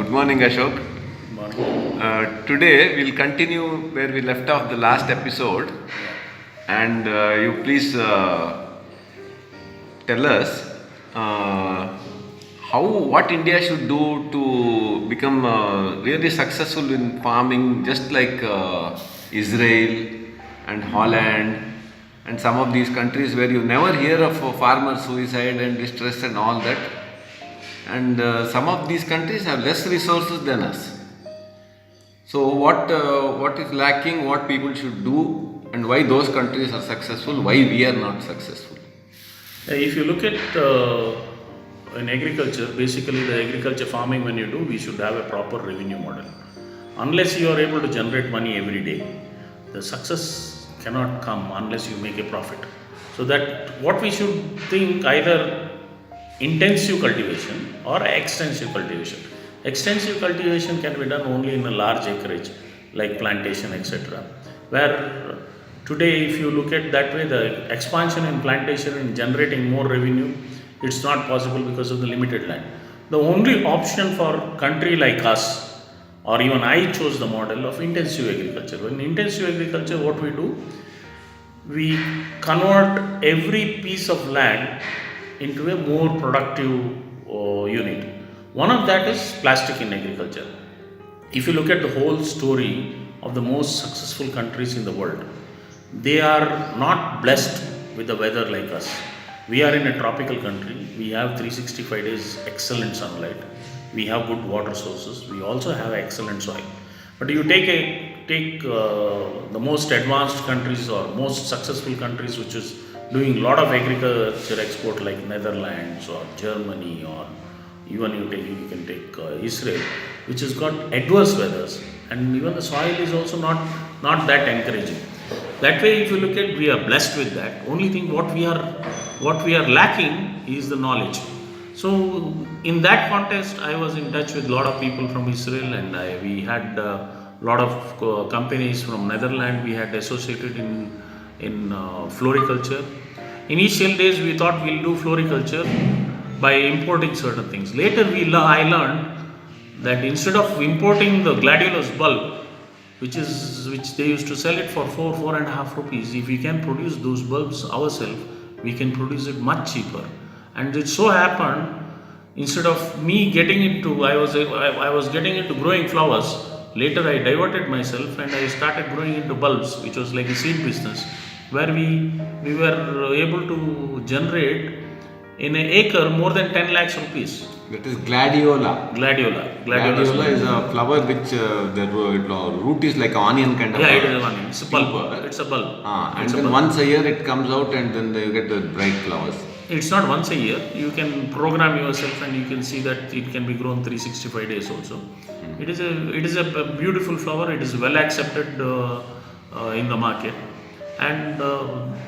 Good morning, Ashok. Morning. Today we'll continue where we left off the last episode, and you please tell us what India should do to become really successful in farming, just like Israel and Holland and some of these countries where you never hear of farmer suicide and distress and all that. And some of these countries have less resources than us. So what is lacking, what people should do, and why those countries are successful, why we are not successful? If you look at in agriculture, basically the agriculture farming when you do, we should have a proper revenue model. Unless you are able to generate money every day, the success cannot come unless you make a profit. So that what we should think, either intensive cultivation or extensive cultivation. Extensive cultivation can be done only in a large acreage like plantation, etc. Where today, if you look at that way, the expansion in plantation and generating more revenue, it's not possible because of the limited land. The only option for country like us, or even I chose the model of intensive agriculture. In intensive agriculture, what we do, we convert every piece of land into a more productive unit. One of that is plastic in agriculture. If you look at the whole story of the most successful countries in the world, they are not blessed with the weather like us. We are in a tropical country. We have 365 days excellent sunlight. We have good water sources. We also have excellent soil. But you take the most advanced countries or most successful countries which is doing a lot of agriculture export like Netherlands or Germany, or even you can take Israel, which has got adverse weathers, and even the soil is also not that encouraging. That way, if you look at, we are blessed with that. Only thing what we are lacking is the knowledge. So in that context, I was in touch with a lot of people from Israel, and we had a lot of companies from Netherlands. We had associated in floriculture. Initial days we thought we'll do floriculture by importing certain things. Later I learned that instead of importing the gladiolus bulb, which they used to sell it for 4.5 rupees, if we can produce those bulbs ourselves, we can produce it much cheaper. And it so happened, instead of me getting into, I was getting into growing flowers. Later I diverted myself and I started growing into bulbs, which was like a seed business, where we were able to generate in an acre more than 10 lakhs rupees. That is gladiola. Gladiola Is a flower which the root is like an onion kind of. Yeah, it is an onion. It's a bulb. It's a bulb. And then once a year it comes out, and then you get the bright flowers. It's not once a year. You can program yourself, and you can see that it can be grown 365 days also. It is a beautiful flower. It is well accepted in the market. And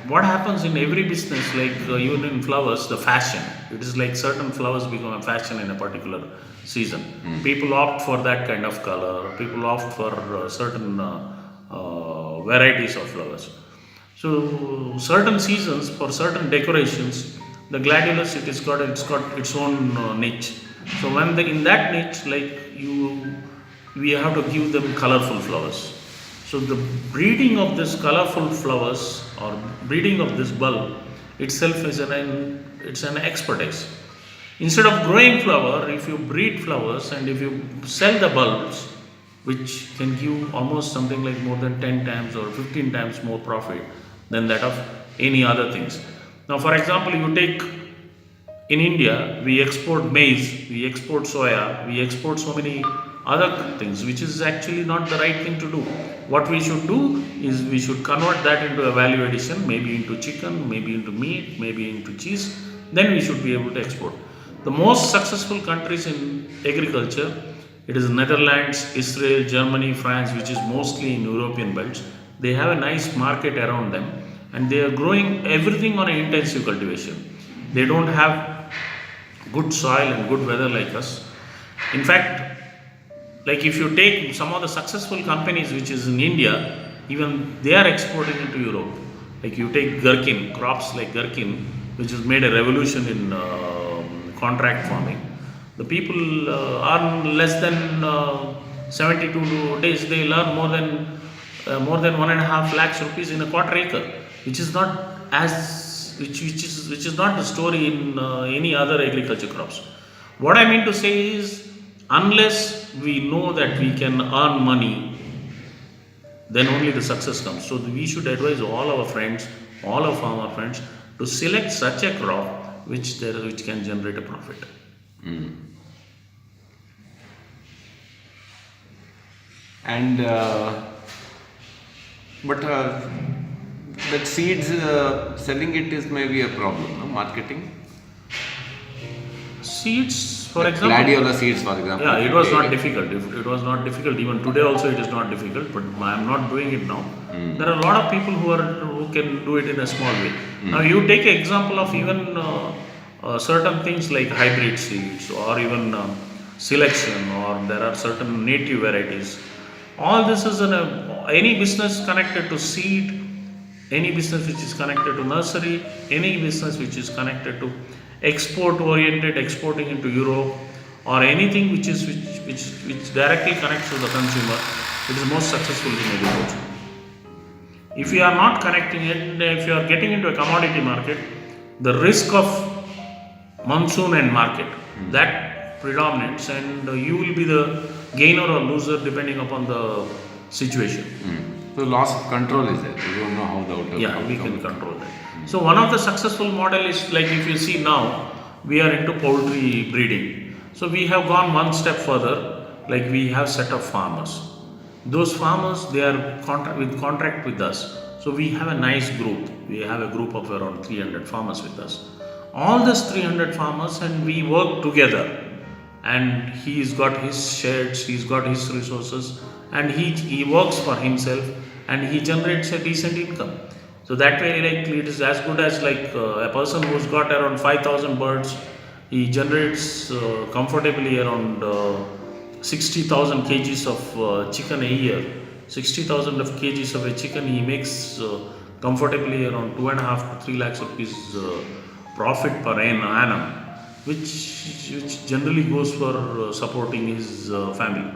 what happens in every business, like even in flowers, the fashion, it is like certain flowers become a fashion in a particular season. People opt for that kind of color. People opt for certain varieties of flowers. So certain seasons, for certain decorations, the gladiolus, it's got its own niche. So when in that niche, like we have to give them colorful flowers. So the breeding of this colorful flowers or breeding of this bulb itself is it's an expertise. Instead of growing flower, if you breed flowers and if you sell the bulbs, which can give almost something like more than 10 times or 15 times more profit than that of any other things. Now, for example, you take in India, we export maize, we export soya, we export so many other things, which is actually not the right thing to do. What we should do is we should convert that into a value addition, maybe into chicken, maybe into meat, maybe into cheese. Then we should be able to export. The most successful countries in agriculture, it is Netherlands, Israel, Germany, France, which is mostly in European belts. They have a nice market around them, and they are growing everything on an intensive cultivation. They don't have good soil and good weather like us. In fact, like if you take some of the successful companies which is in India, even they are exporting into Europe. Like you take gherkin, crops like gherkin, which has made a revolution in contract farming. The people earn less than 72 days, they earn more than 1.5 lakhs rupees in a quarter acre, which is not which is not the story in any other agriculture crops. What I mean to say is, unless we know that we can earn money, then only the success comes. So we should advise all our friends, all our farmer friends, to select such a crop which can generate a profit. And but that seeds selling it is maybe a problem, no? Marketing. Seeds, for Like example. gladiola seeds, for example. Yeah, it was not difficult. It was not difficult. Even today also it is not difficult, but I am not doing it now. There are a lot of people who can do it in a small way. Now you take an example of even certain things like hybrid seeds or even selection, or there are certain native varieties. All this is any business connected to seed, any business which is connected to nursery, any business which is connected to export oriented, exporting into Europe, or anything which directly connects to the consumer, it is most successful in agriculture. If you are not connecting it, if you are getting into a commodity market, the risk of monsoon and market that predominates, and you will be the gainer or loser depending upon the situation. So loss of control is there. You don't know how the outcome. Yeah, we can control that. So one of the successful model is, like, if you see now, we are into poultry breeding. So we have gone one step further, like we have set of farmers. Those farmers, they are contract with us. So we have a nice group. We have a group of around 300 farmers with us. All these 300 farmers, and we work together. And he's got his sheds, he's got his resources, and he works for himself, and he generates a decent income. So that way, like, it is as good as like a person who's got around 5,000 birds, he generates comfortably around 60,000 kgs of chicken a year. 60,000 of kgs of a chicken, he makes comfortably around 2.5 to 3 lakhs rupees profit per annum, which generally goes for supporting his family.